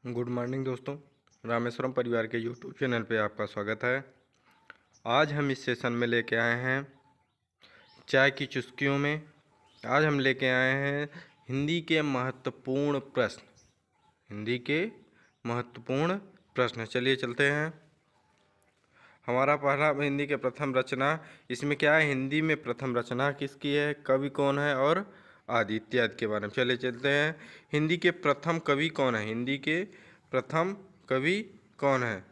Good morning दोस्तों, रामेश्वरम परिवार के यूट्यूब चैनल पे आपका स्वागत है। आज हम इस सेशन में लेके आए हैं चाय की चुस्कियों में। आज हम लेके आए हैं हिंदी के महत्वपूर्ण प्रश्न। हिंदी के महत्वपूर्ण प्रश्न। चलिए चलते हैं। हमारा पहला हिंदी के प्रथम रचना, इसमें क्या है, हिंदी में प्रथम रचना किसकी है, कवि कौन है और आदि इत्यादि के बारे में। चलिए चलते हैं। हिंदी के प्रथम कवि कौन है? हिंदी के प्रथम कवि कौन है?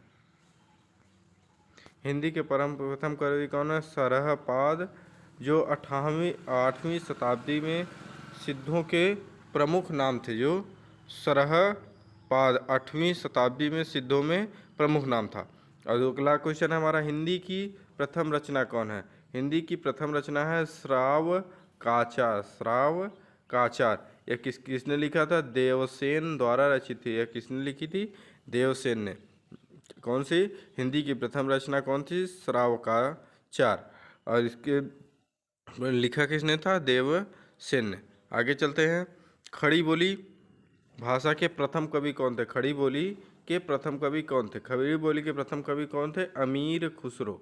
हिंदी के प्रथम कवि कौन है? सरहपाद, जो 8वीं शताब्दी में सिद्धों के प्रमुख नाम थे। जो सरहपाद 8वीं शताब्दी में सिद्धों में प्रमुख नाम था। और अगला क्वेश्चन है हमारा, हिंदी की प्रथम रचना कौन है? हिंदी की प्रथम रचना है श्रावकाचार। श्रावकाचार यह किसने लिखा था? देवसेन द्वारा रचित थी। यह किसने लिखी थी? देवसेन ने। कौन सी हिंदी की प्रथम रचना कौन थी? श्रावकाचार। और इसके लिखा किसने था? देवसेन ने। आगे चलते हैं। खड़ी बोली भाषा के प्रथम कवि कौन थे? खड़ी बोली के प्रथम कवि कौन थे? खड़ी बोली के प्रथम कवि कौन थे? अमीर खुसरो।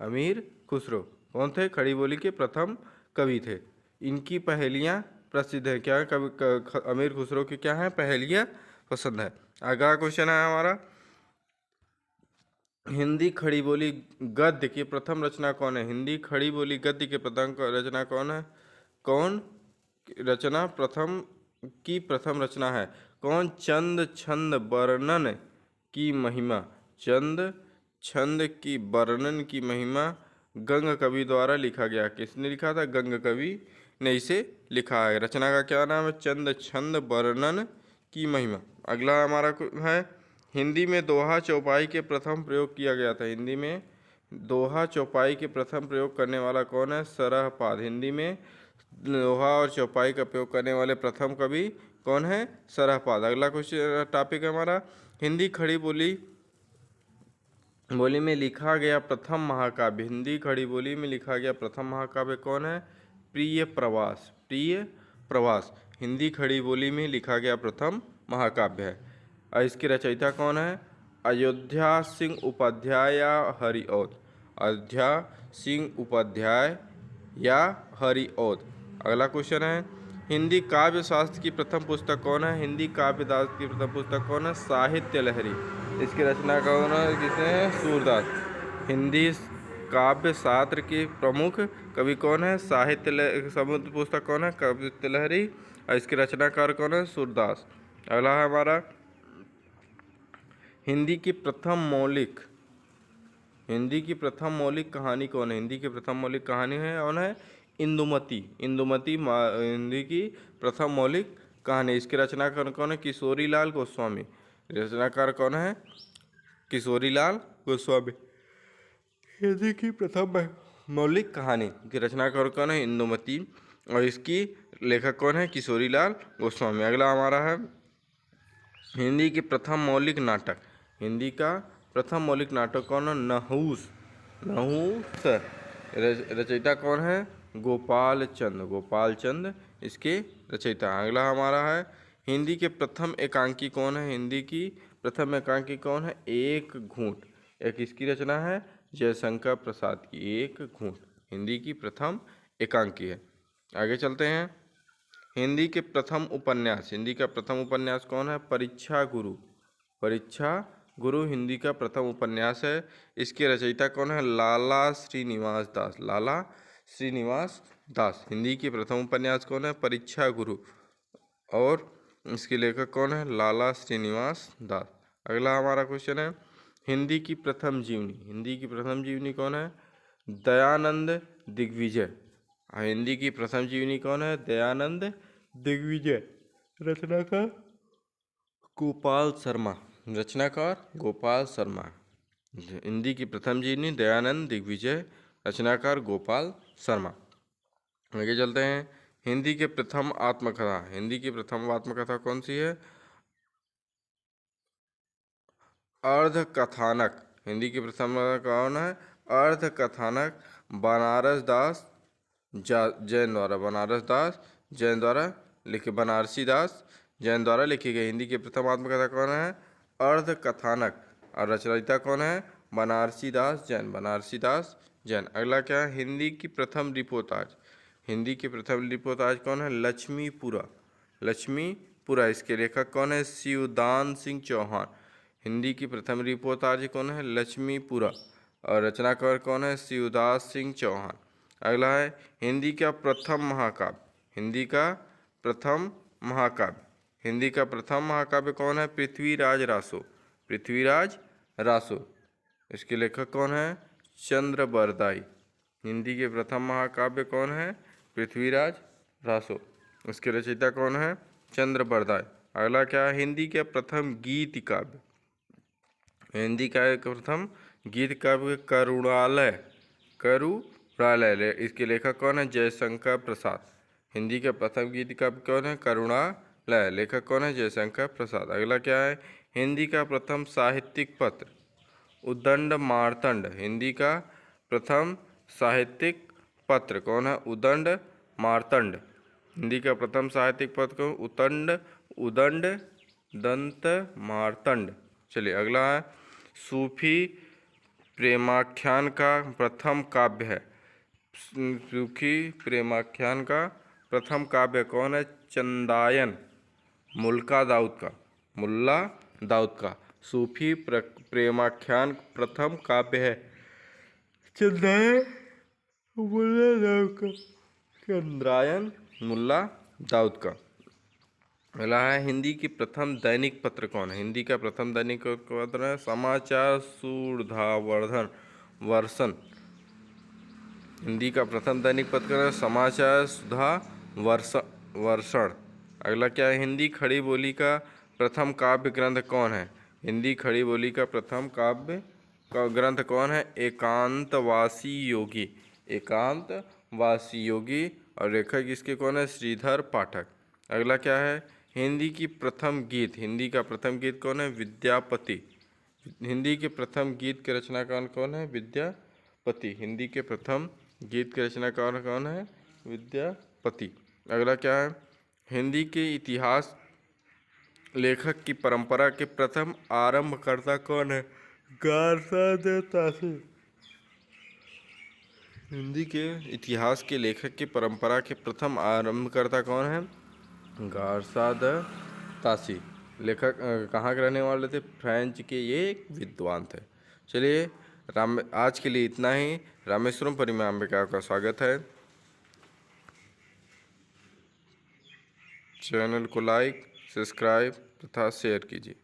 अमीर खुसरो कौन थे? खड़ी बोली के प्रथम कवि थे। इनकी पहेलियाँ प्रसिद्ध है। क्या कवि अमीर खुसरो की क्या है? पहेलियाँ पसंद है। अगला क्वेश्चन है हमारा, हिंदी खड़ी बोली गद्य की प्रथम रचना कौन है? हिंदी खड़ी बोली गद्य की प्रथम रचना कौन है? कौन रचना प्रथम रचना है? कौन? चंद छंद वर्णन की महिमा। चंद छंद की वर्णन की महिमा गंग कवि द्वारा लिखा गया। किसने लिखा था? गंग कवि ने इसे लिखा है। रचना का क्या नाम है? चंद छंद वर्णन की महिमा। अगला हमारा है, हिंदी में दोहा चौपाई के प्रथम प्रयोग किया गया था। हिंदी में दोहा चौपाई के प्रथम प्रयोग करने वाला कौन है? सरहपाद। हिंदी में दोहा और चौपाई का प्रयोग करने वाले प्रथम कवि कौन है? सरहपाद। अगला क्वेश्चन टॉपिक है हमारा, हिंदी खड़ी बोली में लिखा गया प्रथम महाकाव्य। हिंदी खड़ी बोली में लिखा गया प्रथम महाकाव्य कौन है? प्रिय प्रवास। प्रिय प्रवास हिंदी खड़ी बोली में लिखा गया प्रथम महाकाव्य है। और इसके रचयिता कौन है? अयोध्या सिंह उपाध्याय या हरिऔध। अयोध्या सिंह उपाध्याय या हरिऔध। अगला क्वेश्चन है, हिंदी काव्य शास्त्र की प्रथम पुस्तक कौन है? हिंदी काव्य शास्त्र की प्रथम पुस्तक कौन है? साहित्य लहरी। इसकी रचना कौन है? किसने? सूरदास। हिंदी काव्य शास्त्र के प्रमुख कवि कौन है? साहित्य समुद्र पुस्तक कौन है? साहित्य लहरी। और इसके रचनाकार कौन है? सूरदास। अगला है हमारा, हिंदी की प्रथम मौलिक कहानी कौन है? हिंदी की प्रथम मौलिक कहानी है कौन है? इंदुमती। इंदुमती हिंदी की प्रथम मौलिक कहानी। इसके रचनाकार कौन है? किशोरी लाल गोस्वामी। रचनाकार कौन है? किशोरी लाल गोस्वामी। हिंदी की प्रथम मौलिक कहानी की रचनाकार कौन है? इंदुमती। और इसकी लेखक कौन है? किशोरी लाल गोस्वामी। अगला हमारा है, हिंदी की प्रथम मौलिक नाटक। हिंदी का प्रथम मौलिक नाटक कौन है? नहुस। नहुस रचयिता कौन है? गोपाल चंद। गोपाल चंद इसके रचयिता। अगला हमारा है, हिंदी के प्रथम एकांकी कौन है? हिंदी की प्रथम एकांकी कौन है? एक घूंट। एक किसकी रचना है? जयशंकर प्रसाद की। एक घूंट हिंदी की प्रथम एकांकी है। आगे चलते हैं, हिंदी के प्रथम उपन्यास। हिंदी का प्रथम उपन्यास कौन है? परीक्षा गुरु। परीक्षा गुरु हिंदी का प्रथम उपन्यास है। इसके रचयिता कौन है? लाला श्रीनिवास दास। लाला श्रीनिवास दास। हिंदी की प्रथम उपन्यास कौन है? परीक्षा गुरु। और इसके लेखक कौन है? लाला श्रीनिवास दास। अगला हमारा क्वेश्चन है, हिंदी की प्रथम जीवनी। हिंदी की प्रथम जीवनी कौन है? दयानंद दिग्विजय। हिंदी की प्रथम जीवनी कौन है? दयानंद दिग्विजय। रचनाकार गोपाल शर्मा। रचनाकार गोपाल शर्मा। हिंदी की प्रथम जीवनी दयानंद दिग्विजय। रचनाकार गोपाल शर्मा। आगे चलते हैं, हिंदी के प्रथम आत्मकथा। हिंदी की प्रथम आत्मकथा कौन सी है? अर्धकथानक। हिंदी की प्रथम कौन है? अर्धकथानक बनारस दास जैन द्वारा। बनारस दास जैन द्वारा लिखे बनारसी दास जैन द्वारा लिखी गई। हिंदी की प्रथम आत्मकथा कौन है? अर्ध कथानक। और रचयिता कौन है? बनारसी दास जैन, बनारसी दास जैन। अगला क्या है? हिंदी की प्रथम रिपोर्टाज। हिंदी की प्रथम रिपोर्टाज कौन है? लक्ष्मीपुरा, लक्ष्मीपुरा। इसके लेखक कौन है? शिवदान सिंह चौहान। हिंदी की प्रथम रिपोर्टाज कौन है? लक्ष्मीपुरा। और रचनाकार कौन है? शिवदास सिंह चौहान। अगला है हिंदी का प्रथम महाकाव्य। हिंदी का प्रथम महाकाव्य। हिंदी का प्रथम महाकाव्य कौन है? पृथ्वीराज रासो, पृथ्वीराज रासो। इसके लेखक कौन है? चंद्रबरदाई। हिंदी के प्रथम महाकाव्य कौन है? पृथ्वीराज रासो। इसके रचयिता कौन है? चंद्रबरदाई। अगला क्या है? हिंदी के प्रथम गीत काव्य। हिंदी का एक प्रथम गीत काव्य करुणालय, करुणालय। इसके लेखक कौन है? जयशंकर प्रसाद। हिंदी का प्रथम गीत काव्य कौन है? करुणालय। लेखक कौन है? जयशंकर प्रसाद। अगला क्या है? हिंदी का प्रथम साहित्यिक पत्र उद्दंड मार्तंड। हिंदी का प्रथम साहित्यिक पत्र कौन है? उद्दंड मार्तंड। हिंदी का प्रथम साहित्यिक पत्र कौन? उदंड दंत मार्तंड। चलिए अगला है सूफी प्रेमाख्यान का प्रथम काव्य है। सूफी प्रेमाख्यान का प्रथम काव्य कौन है? चंदायन, मुल्का दाऊद का, मुल्ला दाऊद का। सूफी प्रेमाख्यान प्रथम काव्य है चंदायन मुल्ला दाऊद का, चंद्रायन मुल्ला दाऊद का। अगला है हिंदी की प्रथम दैनिक पत्र कौन है? हिंदी का प्रथम दैनिक पत्र है समाचार सुधावर्धन वर्षन। हिंदी का प्रथम दैनिक पत्र है समाचार सुधा वर्षण। अगला क्या है? हिंदी खड़ी बोली का प्रथम काव्य ग्रंथ कौन है? हिंदी खड़ी बोली का प्रथम काव्य का ग्रंथ कौन है? एकांतवासी योगी, एकांतवासी योगी। और लेखक इसके कौन है? श्रीधर पाठक। अगला क्या है? हिंदी की प्रथम गीत। हिंदी का प्रथम गीत कौन है? विद्यापति। हिंदी के प्रथम गीत के रचनाकार कौन है? विद्यापति। हिंदी के प्रथम गीत के रचनाकार कौन है? विद्यापति। अगला क्या है? हिंदी के इतिहास लेखक की परंपरा के प्रथम आरंभकर्ता कौन है? गारसाद तासी। हिंदी के इतिहास के लेखक की परंपरा के प्रथम आरंभकर्ता कौन है? गारसाद तासी। लेखक कहाँ के रहने वाले थे? फ्रेंच के ये एक विद्वान थे। चलिए आज के लिए इतना ही। रामेश्वरम परिमाण में आपका स्वागत है। चैनल को लाइक, सब्सक्राइब तथा शेयर कीजिए।